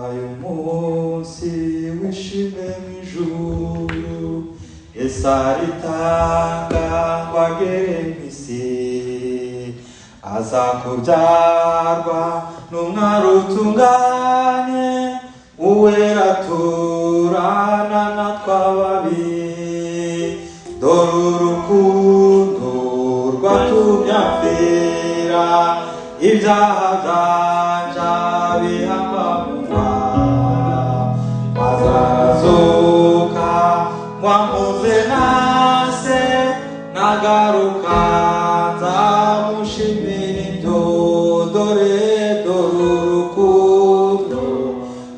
ayumunsi wishime mijuru esaritanga kwagere misi azakubyarwa n'umwana utunganye uwera turana na twababi dore urukundo rwatumyapfira ibyaha byanja bihamamurwa mazazuka mwamuze nase nagaruka nzamushimira ibyo dore urukundo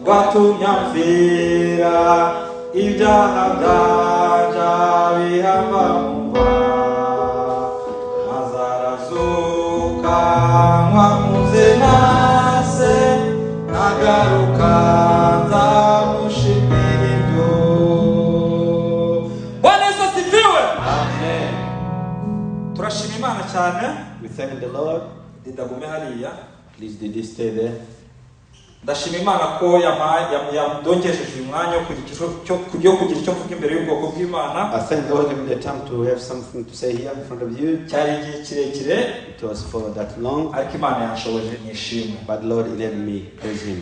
rwatumyapfira ibyaha byanja bihamamurwa mazarazuka mwamuze nase nagaruka nzamushimira ibyo. Bwana Yesu asifiwe. Amen. Turashima Imana cyane. We thank the Lord. Ndagume hariya. Please did you stay there? Ndashima Imana ko yamdongesheje umwanya kugira icyo mvuga imbere y'ubwoko bw'Imana. I thank God for the time to have something to say here in front of you. Cyari igihe kirekire. It was for that long. Ariko Imana yanshoboje nishimwe. But Lord enabled me. Praise Him.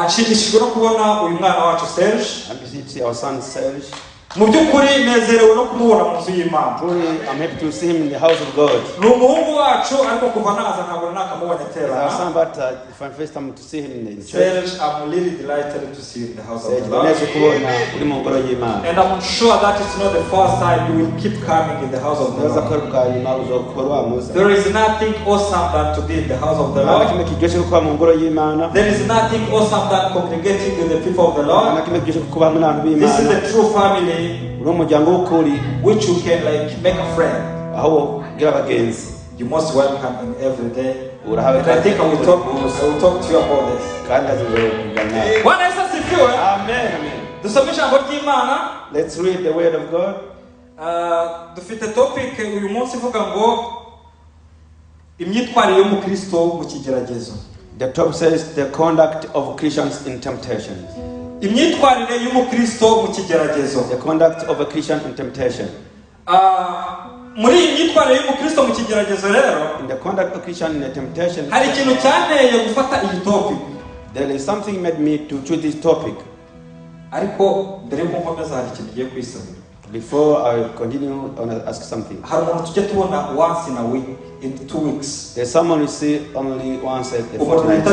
Nshimishijwe no kubona uyu mwana wacu Serge. I'm pleased to see our son Serge. Mu by'ukuri nezerewe no kumubona mu nzu y'Imana. Truly, I'm happy to see him in the house of God. Ni umuhungu wacu ariko kuva naza ntabwo nakamubonye tera. Our son, but if I'm first time to see him in the church. Serge, I'm really delighted to see you in the house of God. And I'm sure that it's not the first time you will keep coming in the house of the Lord. There is nothing awesome than to be in the house of the Lord. There is nothing awesome than congregating with the people of the Lord. This is the true family which you can make a friend. You must welcome him every day. And I think I will talk to you about this. Bwana Yesu asifiwe. Amen. Dusome ijambo ry'Imana. Let's read the word of God. Dufite topic uyu munsi ivuga ngo imyitwarire y'umukristo mu kigeragezo. The topic says the conduct of Christians in temptation. Imyitwarire y'umukristo mu kigeragezo. The conduct of a Christian in temptation. Muri iyi myitwarire y'umukristo mu kigeragezo rero, in the conduct of Christian in a temptation, hari ikintu cyanteye gufata iyi topic. There is something made me to choose this topic. Ariko mbere y'uko nkomeza hari ikintu giye kwisabira. Before I continue, I want to ask something. Hari umuntu tujya tubona once in a week, in 2 weeks. There's someone you see only once a fortnight.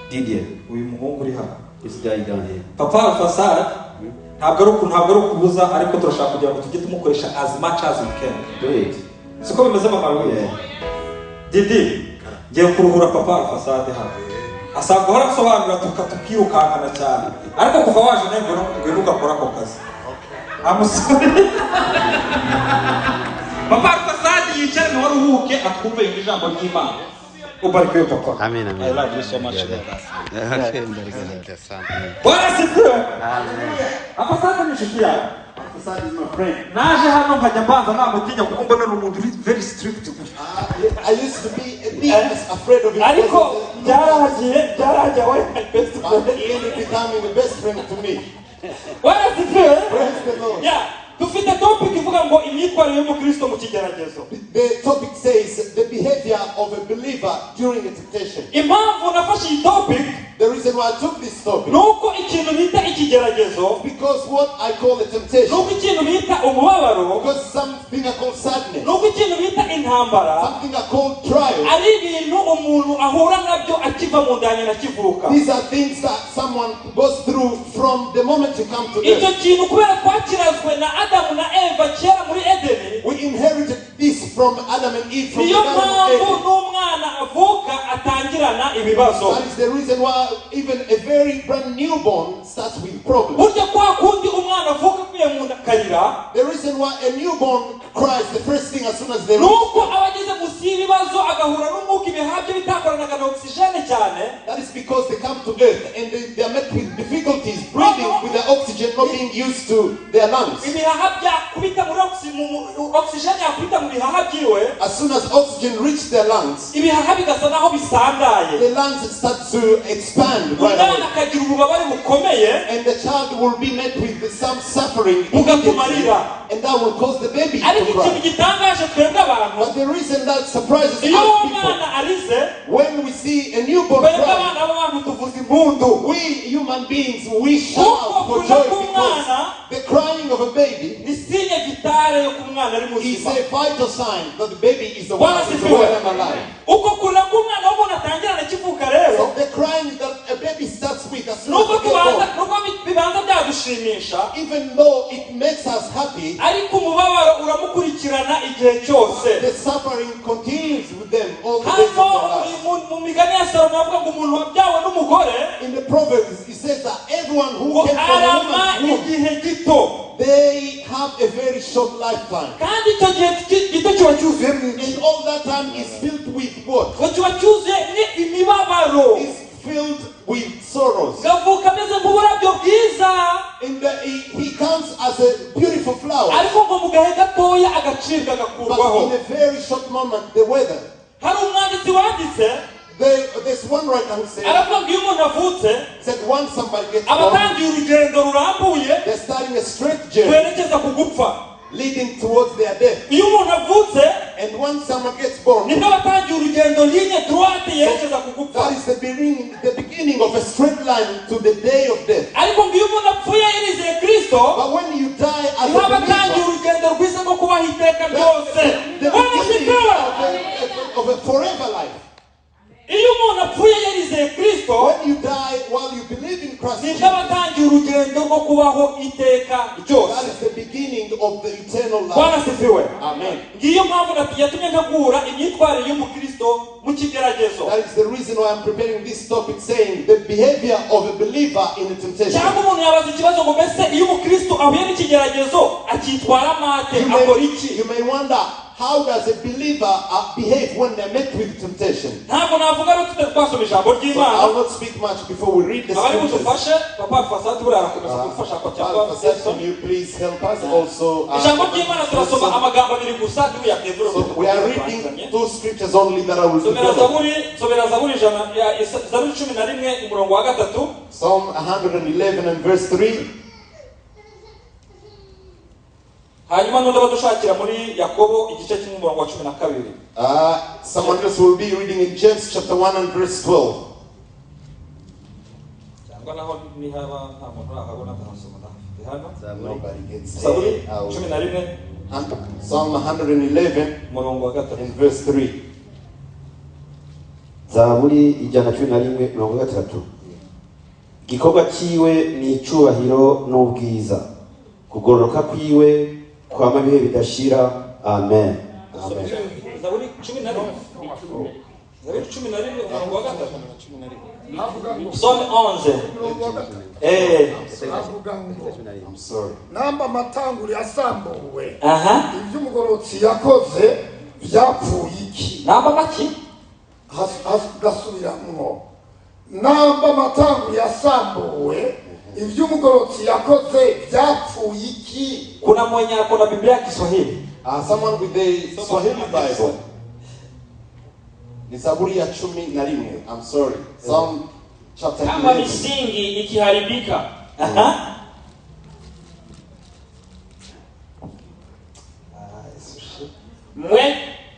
Didier. Uyu muhungu uri hano. This guy down here. Papa Alfasad. Ntabwo ari ukubuza ariko turashaka kugira ngo tujye tumukoresha as much as we can. Do it. Siko bimeze mama we. Didi, ngiye kuruhura Papa Alfasad hano. Asanga hora gusobanura tukirukankana cyane. Ariko kuva waje nego ngwiruka kora ko kazi. Amusore. Papa Alfasad yicaye mu ruhuke akumve ijambo ry'Imana. Ubarike Papa. Amen, amen. I love you so much. Okay, very good. Bwana sifiwe. Amen. Alfasad ni shikia. Alfasad is my friend. Naje hano nkajya mbanza namutinya kuko mbona ni umuntu very strict. I used to be a bit afraid of him. Ariko byaragiye we my best friend. He ended up becoming the best friend to me. Bwana sifiwe. Praise the Lord. Yeah. Dufite topic ivuga ngo imyitwarire y'umukristo mu kigeragezo. The topic says the behavior of a believer during a temptation. Impamvu nafashe iyi topic, the reason why I took this topic, nuko ikintu bita ikigeragezo, because what I call a temptation, nuko ikintu bita umubabaro, because something I call sadness, nuko ikintu bita intambara, something I call trial, ari ibintu umuntu ahura nabyo akiva mu ndani na kivuka. These are things that someone goes through from the moment you come to earth. Icyo kintu kubera kwakirazwe na Adamu na Eva kera muri Edeni, we inherited this from Adam and Eve from the niyo Garden of mpamvu Eden. n'umwana avuka atangirana ibibazo. That is the reason why even a very brand newborn starts with problems. Burya kwa kundi umwana avuka kuye mu kayira, the reason why a newborn cries the first thing as soon as they nuko abageze musi ibibazo agahura n'umwuka ibihabyo bitakoranaga na oxygene cyane. That is because they come to earth and they are met with difficulties breathing with the oxygen not being used to their lungs. As soon as oxygen reaches their lungs, the lungs start to expand right away. And the child will be met with some suffering, and that will cause the baby to cry. But the reason that surprises us people, when we see a newborn cry, we human beings, we shout for joy because the crying of a baby is a vital sign that the baby is the one who is alive. So the crying that a baby starts with as soon as they get born, even though it makes us happy, the suffering continues with them all the days of their life. In the Proverbs, it says that everyone who came from a woman's womb, they have a very short lifetime. And all that time is filled with what? Is filled with sorrows. And he comes as a beautiful flower. But in a very short moment, the weather. There's one writer who said once somebody gets born, they're starting a straight journey leading towards their death. And once someone gets born, that is the beginning of a straight line to the day of death. But when you die as a believer, the beginning of a forever life. When you die while you believe in Christ Jesus, that is the beginning of the eternal life. Amen. That is the reason why I'm preparing this topic, saying the behavior of a believer in a temptation. You may wonder, how does a believer behave when they're met with temptation? So I'll not speak much before we read the scriptures. Can you please help us also? So we are reading two scriptures only that I will develop. Psalm 111 and verse 3. Someone else will be reading in James chapter 1 and verse 12. Nobody gets it. Psalm 111 and verse 3. Zaburi ijana cumi na rimwe mirongo gatatu. Igikorwa ciwe ni icubahiro n'ubwiza, kugororoka kwiwe kwama bihe bidashira. Amen. Amen. Zaburi 11 Psalm 11. I'm sorry. Namba matanguri asambuwe. Ivyo umugororotsi yakoze vyapfuye iki? Namba maki? Gasubiramwo. Namba matanguri asambuwe. Ivyo umugororotsi yakoze vyapfuye iki? Kuna mwenye akona Biblia ya Kiswahili? Someone with the Swahili Bible. Ni Zaburi ya 11. I'm sorry. Psalm chapter 11. Kama misingi ikiharibika.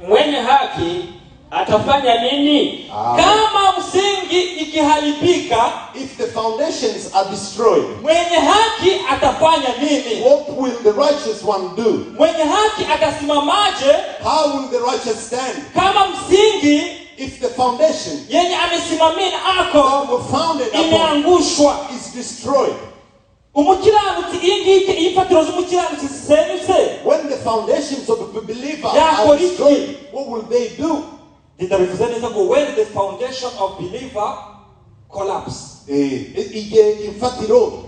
Mwenye haki atafanya nini? Kama msingi ikiharibika, if the foundations are destroyed, mwenye haki atafanya nini? What will the righteous one do? Mwenye haki atasimamaje? How will the righteous stand? Kama msingi, if the foundation yenye amesimamia ako imeangushwa, is destroyed. Umukiranutsi ingike imfatiro z'umukiranutsi zisenyutse. When the foundations of the believer are destroyed, what will they do? When the foundation of believer collapse. Imfatiro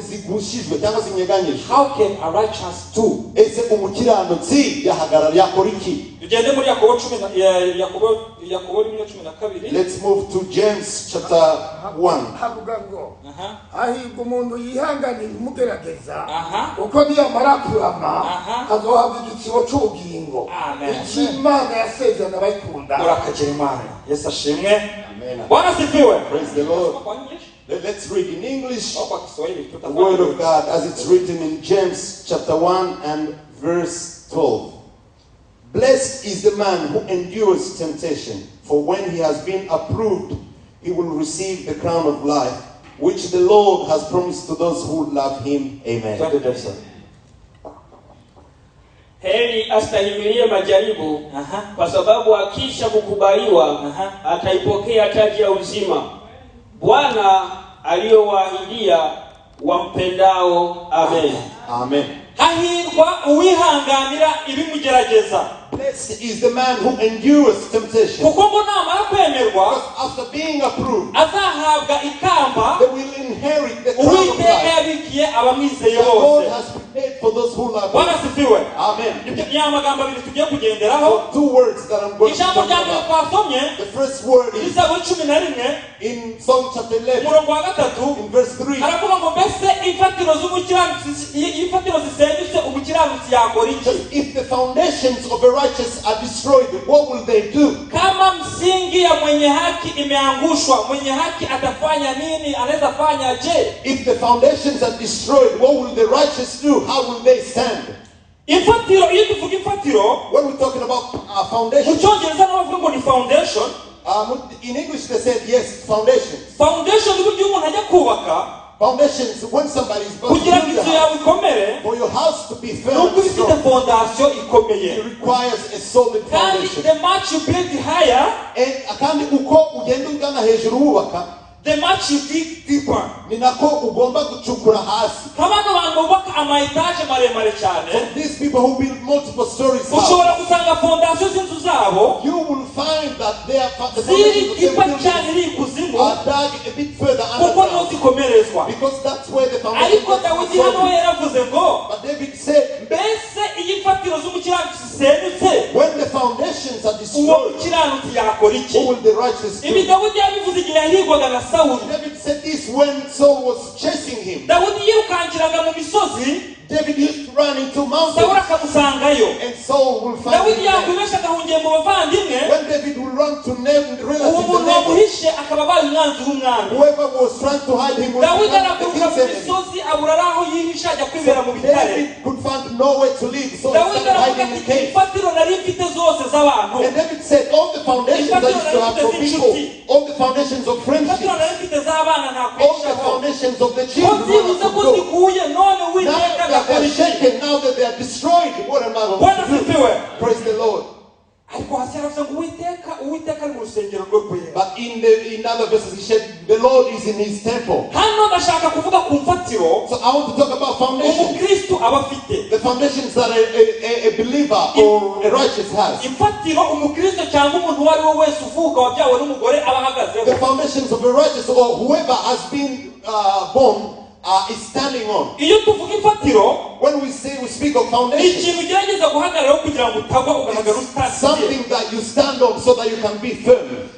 zigushijwe cyangwa zinyeganyije. How can a righteous do? Ese umukiranutsi yahagarara yakora iki? tugende muri Yakobo 10 Yakobo 1:12. Let's move to James chapter 1. havuga ngo ahirwa umuntu yihanganira umugerageza uko niyamara kurama azohabwa igiciro cy'ubugingo Imana yasezerana bayikunda. Urakagira Imana. Yesu ashimwe. Bwana sifiwe. Praise the Lord. Let's read in English the word of God as it's written in James chapter 1 and verse 12. Blessed is the man who endures temptation, for when he has been approved, he will receive the crown of life, which the Lord has promised to those who love him. Amen. Heri astahimilie majaribu, kwa sababu akisha kukubaliwa ataipokea taji ya uzima Bwana aliyowaahidia wampendao. Amen. Amen. Hahirwa uwihanganira ibimugerageza. Blessed is the man who endures temptation. Kuko ngo namara kwemerwa, after being approved, azahabwa ikamba, they will inherit the crown of life. yabikiye abamwizeye God bose. has prepared for those who love him. Bwana sifiwe. Amen. Ni amagambo abiri tugiye kugenderaho. Two words that I'm going to talk about. The first word is in Psalm chapter 11, in verse 3. Haravuga ngo mbese imfatiro z'umukiranutsi imfatiro zisenyutse umukiranutsi yakora iki? If the foundations of the righteous are destroyed, what will they do? Kama msingi ya mwenye haki imeangushwa, mwenye haki atafanya nini? Anaweza fanya je? If the foundations are destroyed, what will the righteous do? How will they stand? Imfatiro, iyo tuvuga imfatiro, when we're talking about foundation, Mucyongereza navuga ngo ni foundation. In English they said yes, foundations. Foundation ni buryo umuntu ajya kubaka. Foundations, when somebody is building kugira ngo inzu yawe ikomere, for your house to be firm, nuko ifite fondation ikomeye. it requires a solid foundation. The much you build higher, kandi uko ugenda ugana hejuru wubaka, the much you dig deeper. ni nako ugomba gucukura hasi. Kabano bantu bubaka ama etage maremare cyane, these people who build multiple stories, ushobora gusanga fondation z'inzu zabo, you will find that their foundations are dug a bit further underground, because that's where the foundation is. But David said, when the foundations are destroyed, who will the righteous do? David said this when Saul was chasing him. David used to run into mountains, and Saul will find him. When David will run to relatives, whoever was trying to hide him will David could find nowhere to live, so he started hiding in caves. And David said, all the foundations I used to have for people, all the foundations of friendship, all the foundations of the children, now that they are shaken, now that they are destroyed, what am I going to do? Praise the Lord. But in other verses he said the Lord is in his temple. So I want to talk about foundations. The foundations that a believer or a righteous has. The foundations of a righteous or whoever has been born is standing on. When we speak of foundation, something that you stand on so that you can be firm.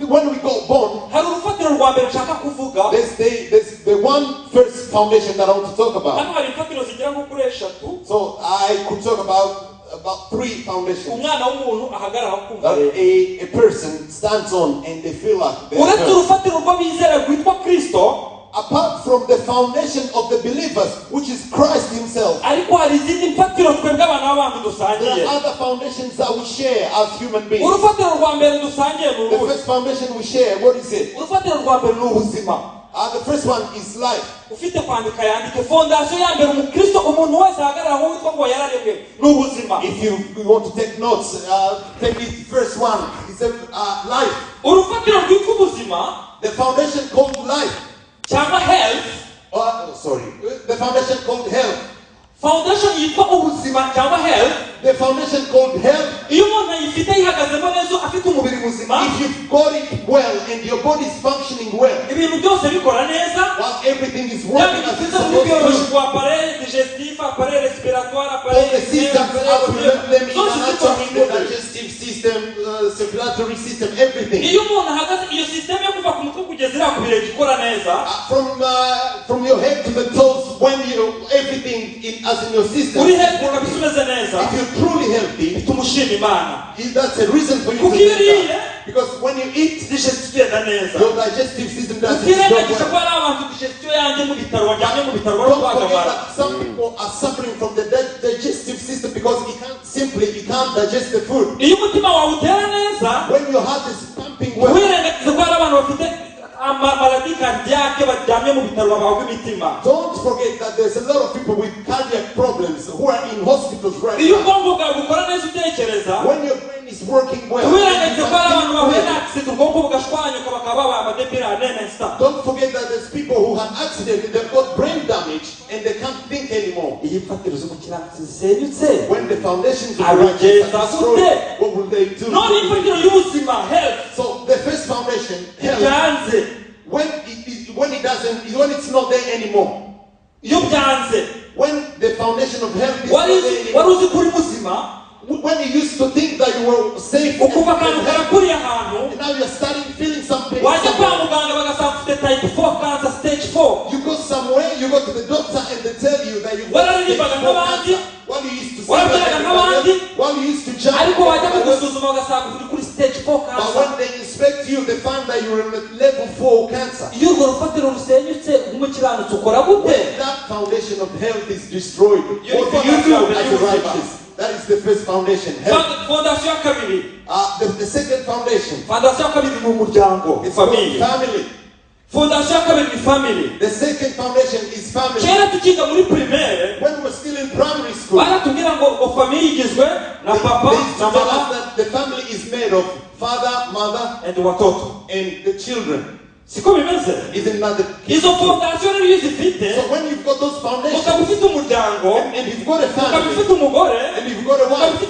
When we got born, there's the one first foundation that I want to talk about. So I could talk about three foundations that a person stands on and they feel like they're firm. Apart from the foundation of the believers, which is Christ himself, there are other foundations that we share as human beings. The first foundation we share, what is it? The first one is life. If you want to take notes, take it. First one is life. The foundation called life. Health. The foundation called health. Foundation yitwa ubuzima cyangwa health. The foundation called health. Iyo umuntu ayifite ihagazemo neza afite umubiri if you've got it well and your body is functioning well, while everything is working as it's supposed to, all the systems as we learn them in anatomy, the digestive system, circulatory system, everything. From your head to the toes, when everything as in your system, if you're truly healthy, that's a reason for you to do that. Because when you eat, your digestive system doesn't work well. Don't forget that some people are suffering from the digestive system because you can't digest the food. When your heart is pumping well, don't forget that there's a lot of people with cardiac problems who are in hospitals right now. When your brain is working well, don't forget that there's people who have accidents, they've got brain damage and they can't think anymore. When the foundations of righteousness are destroyed, what will they do? So the first foundation, health, when it's not there anymore, when the foundation of health is not there anymore, when you used to think that you were safe and now you're starting feeling some pain, type 4 cancer, stage 4. You go somewhere, you go to the doctor and they tell you that you've got stage 4 cancer. While you used to say while you used to jump, but when they inspect you, they find that you're in level 4 cancer. When that foundation of health is destroyed, what do you do as a righteous? That is the first foundation. Health. The second foundation. It's family. The second foundation is family. When we were still in primary school, they used to tell us that the family is made of father, mother, and the children. Isn't that the case? So when you've got those foundations, and you've got a family, and you've got a wife, and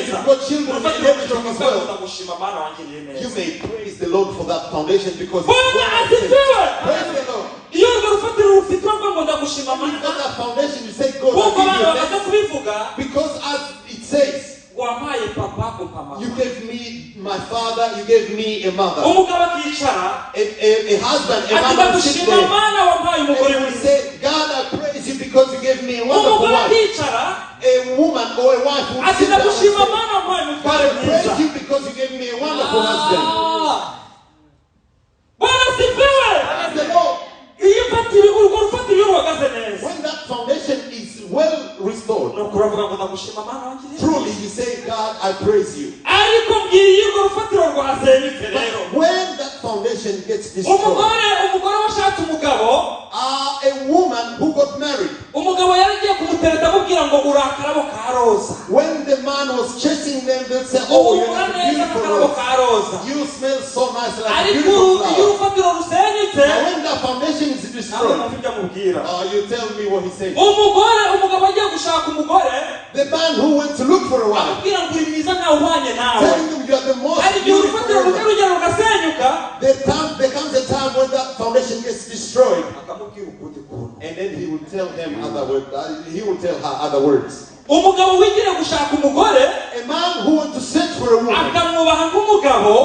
you've got children and everything as well, you may praise the Lord for that foundation because praise the Lord. When you've got that foundation, you say, God, I give you thanks, because as it says, you gave me my father, you gave me a mother. A husband, a man will sit there and will say, God, I praise you because you gave me a wonderful wife. A woman or a wife will sit down and say, God, I praise you because you gave me a wonderful husband. Praise the Lord. When that foundation is well restored, truly you say, God, I praise you. But when that foundation gets destroyed, a woman who got married, when the man was chasing them, they'll say, oh, you're like a beautiful rose. You smell so nice like a beautiful flower. Now when that foundation is destroyed, you tell me what he said. The man who went to look for a wife, telling them you are the most beautiful woman. There comes a time when that foundation gets destroyed, and then he will tell him other words. He will tell her other words. A man who went to search for a woman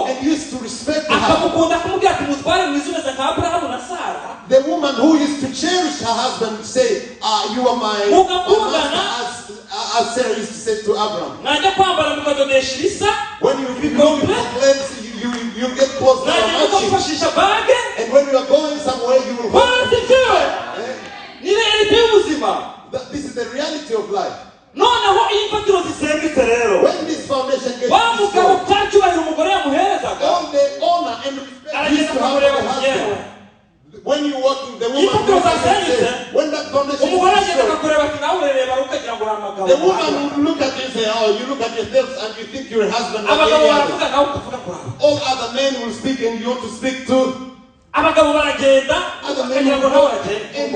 and used to respect her. The woman who used to cherish her husband would say, you are my master, as Sarah used to say to Abraham. When you look for clothes, you get clothes that are matching. And when you are going somewhere, you will hold it. This is the reality of life. When this foundation gets destroyed, all the honor and respect used to have for the husband. When you walk in, the woman will say, when that foundation is destroyed, the woman will look at you and say, oh, you look at yourself and you think you're a husband like any other. All other men will speak and you want to speak too. Other men will go and present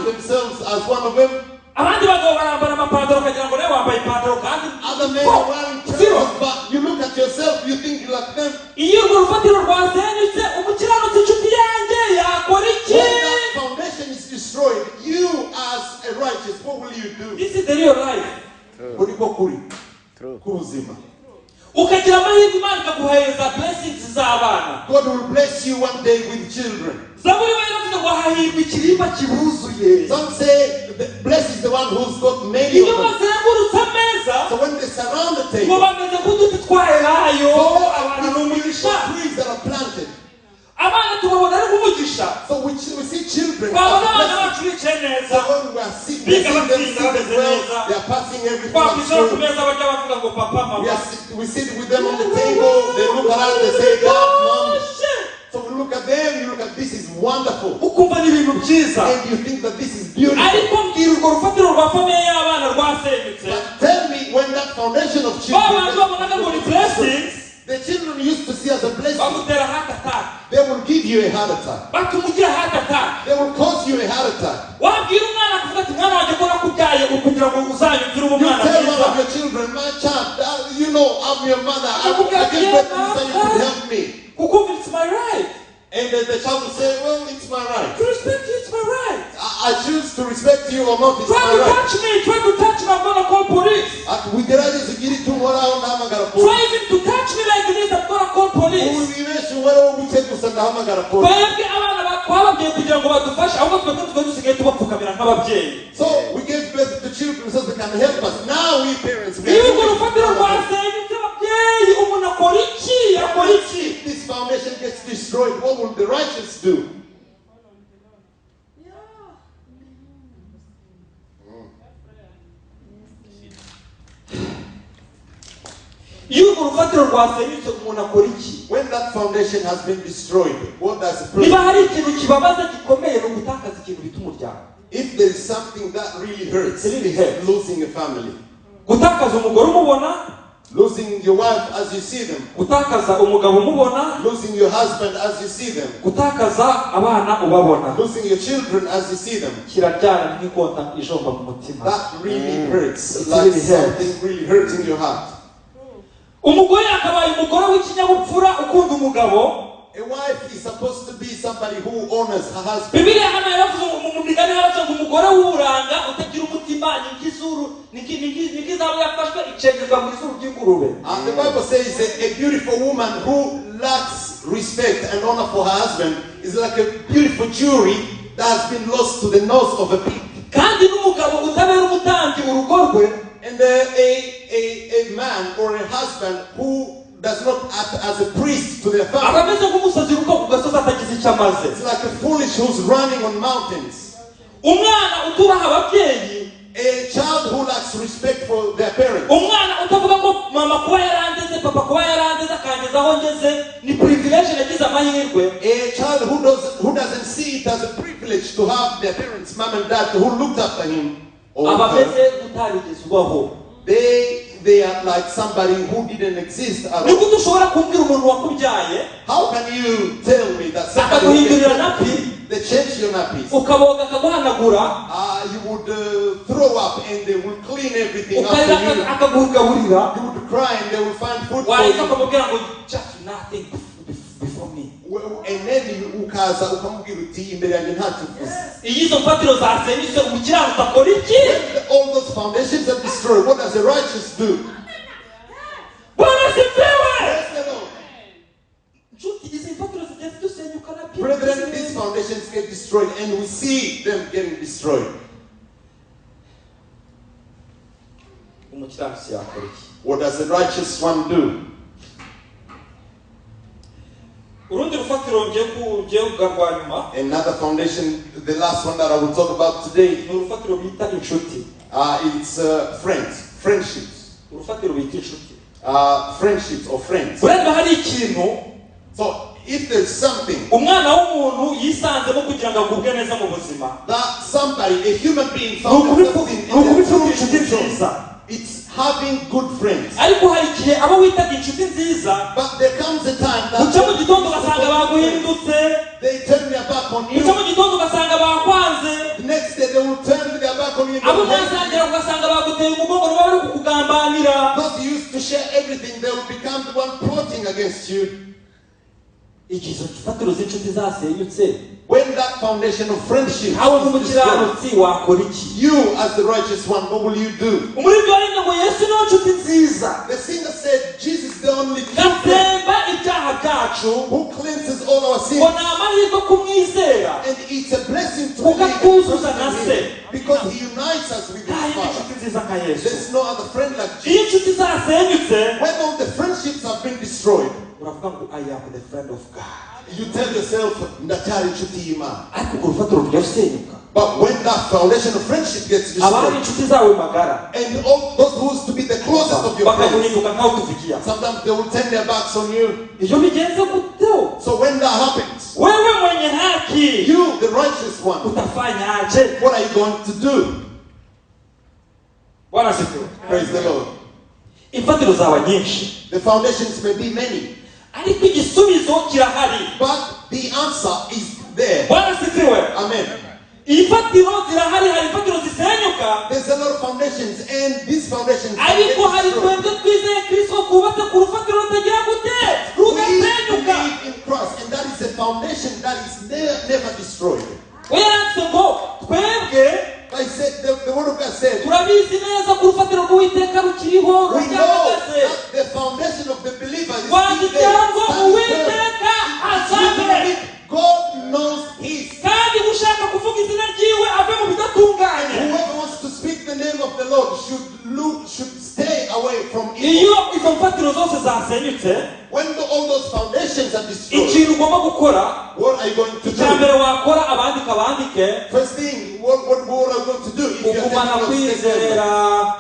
themselves as one of them. abandi bagabo barambara amapantaro kagira ngo nawe wambaye ipantaro kandi other men are wearing trousers, but you look at yourself, you think like them. iyo urwo rufatiro rwasenyutse umukiranutsi inshuti yanjye yakora iki? When that foundation is destroyed, you as a righteous, what will you do? This is the real life. Kuzima. ukagira amahirwe Imana ikaguhereza blessings z'abana. God will bless you one day with children. Zaburi baravuga ngo hahirwa ikirimba kibuzuye. Some say blessed is the one who's got many of them. So when they surround the table, abantu n'umugisha trees that are planted. abana tubabona ari umugisha. So we see children. So when we are seeing them well, they are passing everything. We sit with them on the table, they look around, they say, Dad, Mom. So we look at them, you look at this is wonderful. And you think that this is beautiful. But tell me when that foundation of children, the children used to see as a blessing. They will give you a heart attack. They will cause you a heart attack. You tell one of your children, my child, you know I'm your mother. I can bet you so you could help me. It's my right. And then the child will say, well, it's my right. To respect you, it's my right. I choose to respect you or not, it's Try my to right. touch me, I'm gonna call police. Try even to touch me like this, I'm gonna call police. So we gave birth to children so they can help us. Now we parents, we if this foundation gets destroyed, what will the righteous do? When that foundation has been destroyed, what does the person? If there is something that really hurts, losing a family, losing your wife as you see them, losing your husband as you see them, losing your children as you see them, that really hurts, like something really hurts in your heart. A wife is supposed to be somebody who honors her husband. The Bible says that a beautiful woman who lacks respect and honor for her husband is like a beautiful jewelry that has been lost to the nose of a pig. And a man or a husband who does not act as a priest to their family. It's like a foolish who's running on mountains. A child who lacks respect for their parents. A child who doesn't see it as a privilege to have their parents, mom and dad, who looked after him. They are like somebody who didn't exist at all. How can you tell me that somebody they change your nappies? You would throw up and they will clean everything after you. You would cry and they will find food for you. Just nothing before me. And then ukaza ukamubwira uti imbere yanjye ntacyo uvuze. When all those foundations are destroyed, what does the righteous do? Brethren, these foundations get destroyed and we see them getting destroyed. What does the righteous one do? Another foundation, the last one that I will talk about today, it's friends, friendships. Friendships or friends. So if there's something that somebody, a human being found themselves in it's having good friends. But there comes a time that they turn their back on you. The next day they will turn their back on you. Those who used to share everything, they will become the one plotting against you. When that foundation of friendship is destroyed, you as the righteous one, what will you do? The singer said, Jesus is the only true friend who cleanses all our sins. And it's a blessing to believe in him because he unites us with his Father. There's no other friend like Jesus. When all the friendships have been destroyed, I am the friend of God. you tell yourself, Natari Chutima. But when that foundation of friendship gets destroyed, and all those who used to be the closest of your friends, sometimes they will turn their backs on you. So when that happens, you, the righteous one, what are you going to do? Praise the Lord. The foundations may be many, but the answer is there. Amen. There's a lot of foundations, and these foundations we believe in Christ, and that is a foundation that is never destroyed. I said, the word of God said, we know that the foundation of the believer is there. God knows his. Whoever wants to speak the name of the Lord should stay away from evil. When all those foundations are destroyed, what are you going to do? First thing, what are you going to do? If you are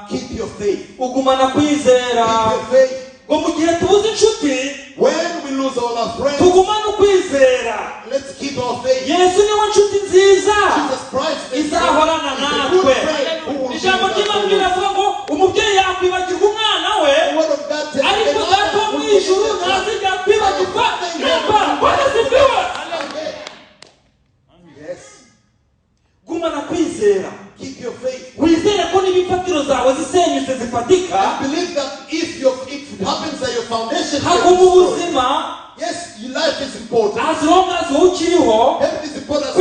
keep your faith. Keep your faith. When we lose all our friends, let's keep our faith. Jesus Christ is a good friend who will be with us. The word of God tells yes. Keep your faith. And believe that if it happens that your foundation is destroyed, yes, your life is important. As long as health is important.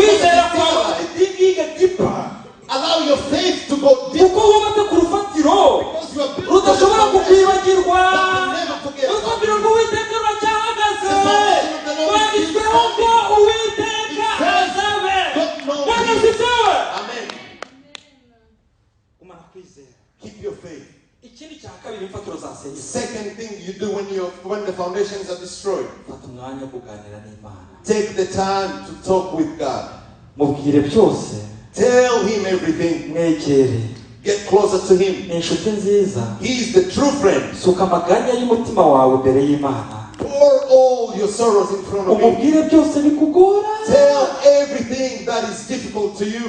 Allow your faith to go deeper. Because you are built on the foundation that you never forget about. The foundation of the Lord is still standing. Amen. Keep your faith. The second thing you do when the foundations are destroyed, take the time to talk with God. Tell him everything. Get closer to him. He is the true friend. Pour all your sorrows in front of him. Tell everything that is difficult to you.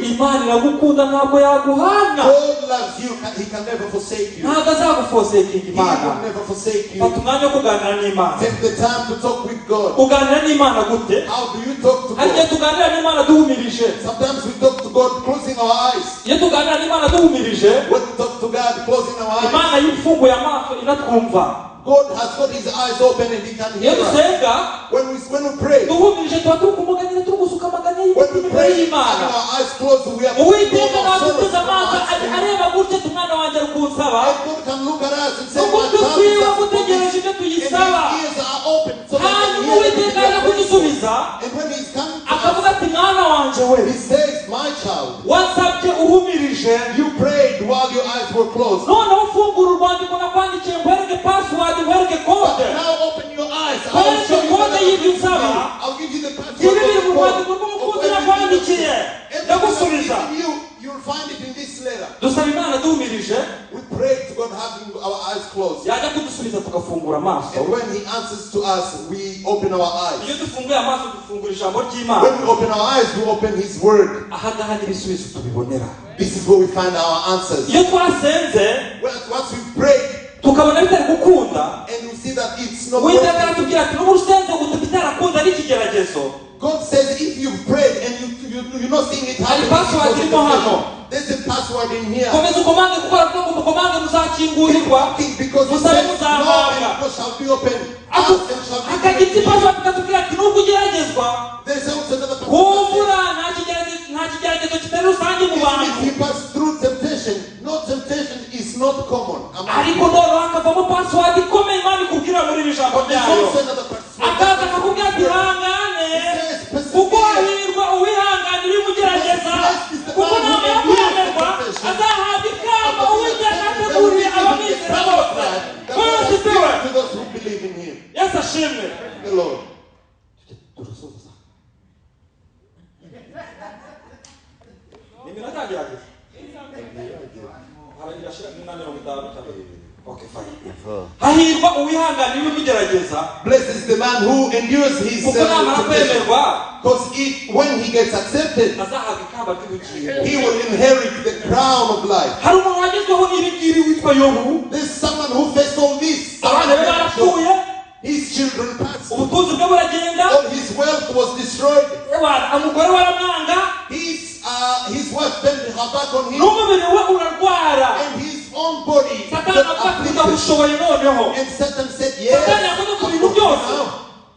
God loves you. He can never forsake you. He will never forsake you. Take the time to talk with God. How do you talk to God? Sometimes we talk to God closing our eyes. When we talk to God closing our eyes, God has got his eyes open and he can hear us. When we pray, when we pray, having our eyes closed, we are and God can look at us and say, my tongue is open, and his ears are open, so that he can hear us. And when he's coming to us, he says, my child, you prayed while your eyes were closed. But now open your eyes. I'll show you what I'll give you the password of everything you'll find it in this letter. We pray to God having our eyes closed. And when he answers to us, we open our eyes. When we open our eyes, we open his word. This is where we find our answers. Once we pray, and we see that it's not working. God says if you prayed and you're not seeing it happen, There's a password in here. Komeza ukomange kuko aravuga ngo mukomange muzakingurirwa. Because he said, no, and it shall be open. Ask and shall be Akagiti open. password katubwira ati nuko ugeragezwa. There's also another Kumura nta kigeragezo kitari rusange mu bantu. If he passed through temptation, no temptation is not common. Ariko noneho hakavamo password ikomeye Imana ikubwira muri iri jambo ryayo. Akaza akakubwira ati hangane kuko hahirwa uwihanganira uri mugerageza kuko nawe yakwemerwa azahabwa ikamba uwiteka ateguriye abamwizera bose. To those who believe in him. Yes, ashimwe. The Lord. Okay, fine. Hahirwa uwihanganira umugerageza. Blessed is the man who endures his temptation. Because when he gets accepted, he will inherit the crown of life. There's someone who faced all this. His children passed. All his wealth was destroyed. His wife turned her back on him. And his own body. And Satan said, yes.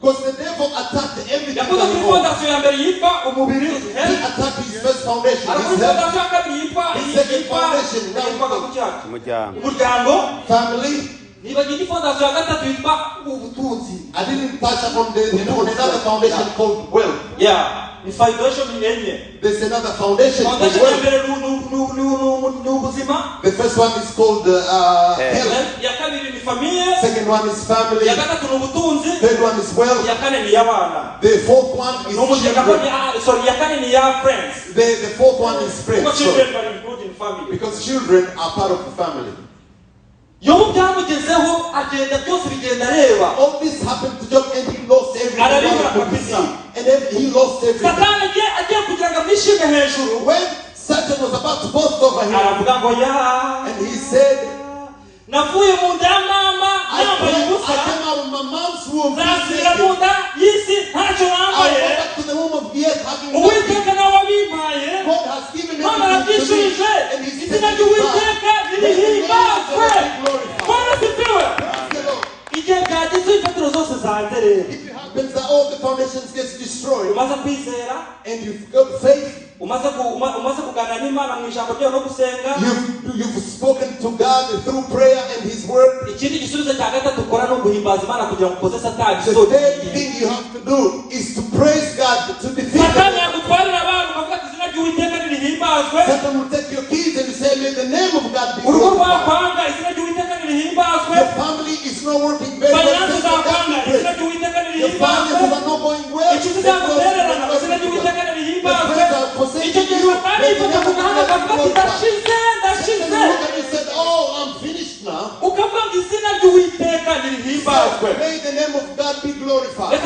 Because the devil attacked everything. He attacked his first foundation. His second foundation. Family. I didn't touch upon another foundation called wealth. Yeah. There's another foundation called wealth. The first one is called health. Second one is family. Third one is wealth. The fourth one is children. The fourth one is friends. Because children are part of the family. All this happened to Job and he lost everything. And then he lost everything. When Satan was about to boast over him, and he said, I came out of my mom's womb. I went back to the womb of the earth having nothing. God has given everything to me. And he's taking it back. May the name of the Lord be glorified. If it happens that all the foundations get destroyed, and you've got faith, you've spoken to God through prayer and His Word, the third thing you have to do is to praise God to defeat Satan. Satan will take your kids and say, may the name of God be glorified. Your family is not working very well. Your finances are not going well. Your friends are forsaking you. May the name of God be glorified. You said, oh, I'm finished now. May the name of God be glorified.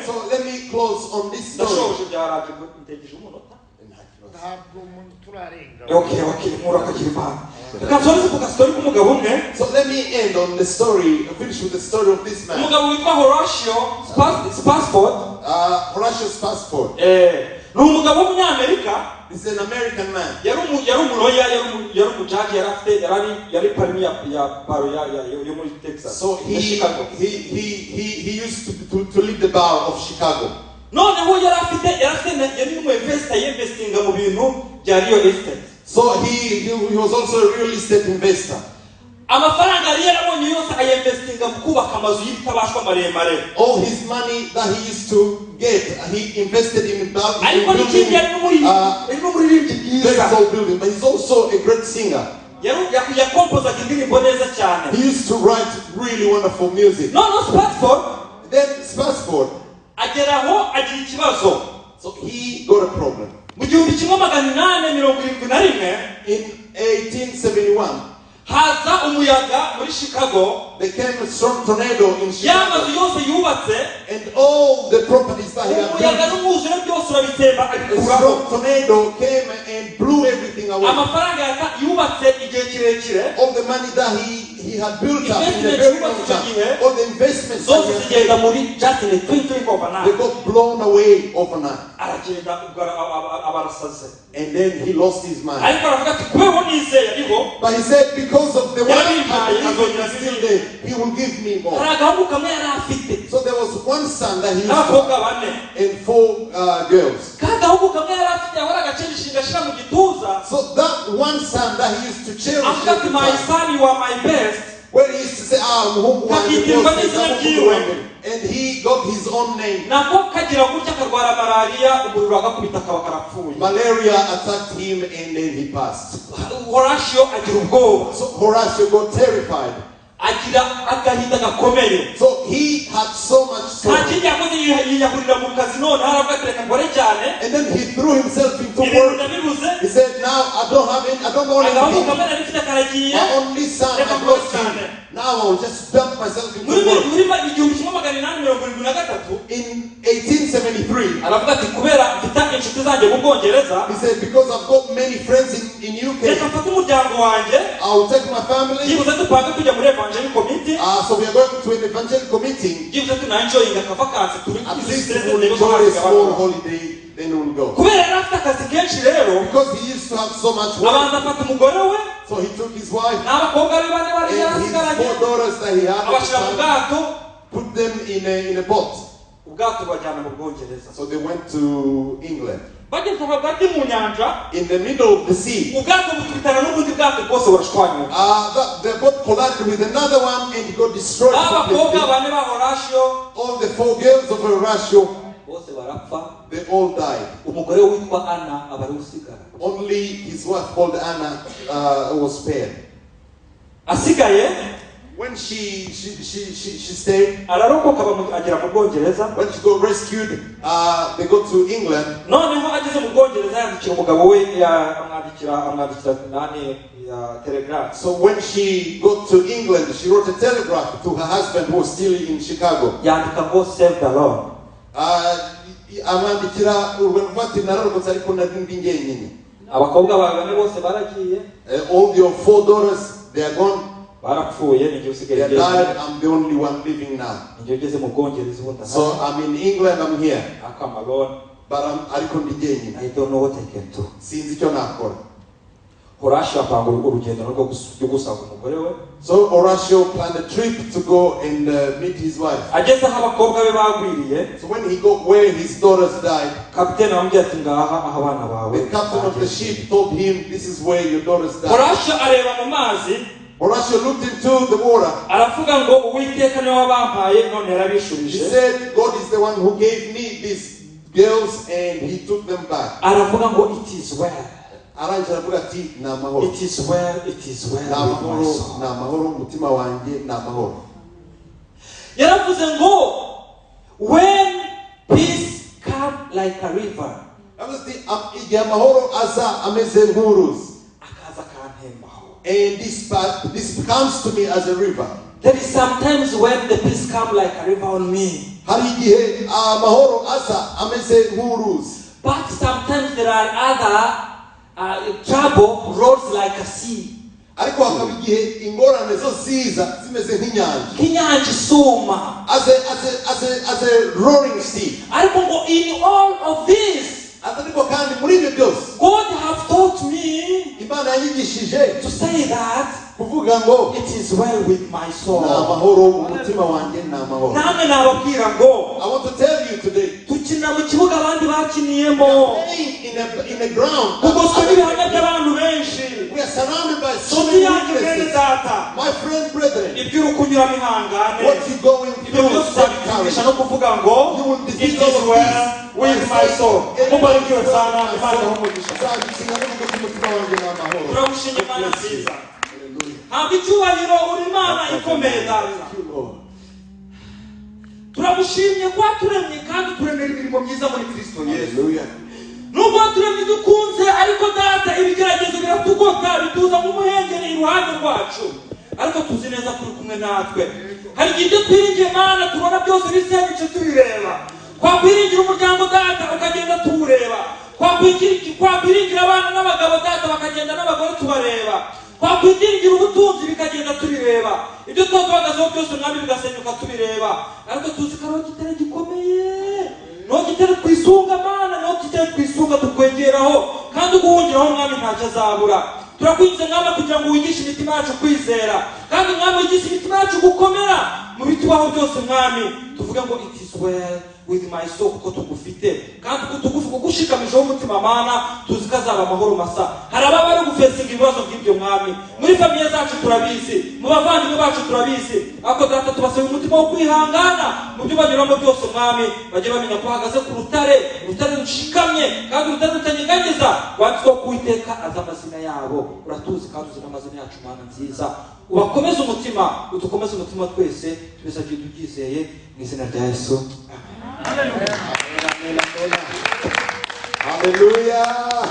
So let me close on this story. So let me end on the story, finish with the story of this man. Horatius Passport. He's an American man. He So he used to lead the bar of Chicago. So he was also a real estate investor. All his money that he used to get, he invested in building very tall building. But he's also a great singer. He used to write really wonderful music. Then Spassford, so he got a problem. In 1871, there came a strong tornado in Chicago, and all the properties that he had built, a strong tornado came and blew everything away. All the money that he had built up in a very long time, all the investments that he had made, they got blown away overnight. And then he lost his mind. But he said, because of the one I believe is still there, he will give me more. So there was one son that he used to have and 4 girls. So that one son that he used to cherish, my son, you are my best. Where he used to say, and he got his own name. Malaria attacked him and then he passed. So Horatio got terrified. So he had so much sorrow. And then he threw himself into work. He said, now I don't want anything. My only son, I lost him. Now I'll just dump myself into work. In 1873, he said, because I've got many friends in UK, I'll take my family. So we are going to an evangelical meeting. At least we'll enjoy a small holiday, then we'll go. Because he used to have so much work. So he took his wife and his 4 daughters that he had at the time, put them in a boat. So they went to England. In the middle of the sea, the boat collided with another one and it got destroyed completely. All the 4 girls of Horatio, they all died. Only his wife called Anna was spared. When she stayed, when she got rescued, they go to England. So when she got to England, she wrote a telegraph to her husband who was still in Chicago. Save the Lord. All your 4 daughters, they are gone. They died. I'm the only one living now. So I'm in England, I'm here. But I don't know what I can do. So Horatio planned a trip to go and meet his wife. So when he got where his daughters died, the captain of the ship told him, this is where your daughters died. Horatio looked into the water. He said, God is the one who gave me these girls and he took them back. It is well. It is well, it is well with my soul. When peace comes like a river, and this comes to me as a river. There is sometimes when the peace comes like a river on me. But sometimes there are other trouble rolls like a sea. As a roaring sea. In all of this, God have taught me to say that it is well with my soul. I want to tell you today, we are playing in the ground. We are surrounded by so many witnesses. My friend, brethren, what you going through, you will defeat all of this with my soul. turamushimye kwa turemye kandi turemera imirimo myiza muri Kristo Yesu. Nubwo turemye dukunze ariko data ibigeragezo biratugota bituza mu muhengeri iruhande rwacu, ariko tuzi neza kuri kumwe natwe. Hari igihe twiringiye Mana tubona byose bisenyutse tubireba, kwakwiringira umuryango data ukagenda tuwureba, kwakwiringira abana n'abagabo data bakagenda n'abagore tubareba, kwakwiringira ubutunzi bikagenda tubireba, ibyo twabagazeho byose mwami bigasenyuka tubireba, ariko tuzi ko ari igitero gikomeye, no gitero kwisunga Mana, no gitero twisunga tukwegeraho kandi uguhungiraho mwami ntacyo azabura. Turakwinze mwami kugira ngo wigishe imitima yacu kwizera kandi mwami wigishe imitima yacu gukomera mu bitubaho byose mwami. Tuvuge ngo it is well with my soul kuko tugufite kandi kugushikamijeho umutima mana tuzi ko azaba amahoro masa. Hari ababa bari gufesinga ibibazo by'ibyo mwami muri famiye zacu turabizi, mu bavandimwe bacu turabizi, ariko data tubasaba umutima wo kwihangana mu byo banyuramo byose mwami, bajye bamenya ko bahagaze ku rutare rushikamye kandi urutare rutanyiganyiza wanditsweho ko Uwiteka azi amazina yabo. Uratuzi kandi uzi n'amazina yacu mana nziza. Ubakomeze umutima, udukomeze umutima twese tubisabye tubyizeye mu izina rya Yesu. Hallelujah.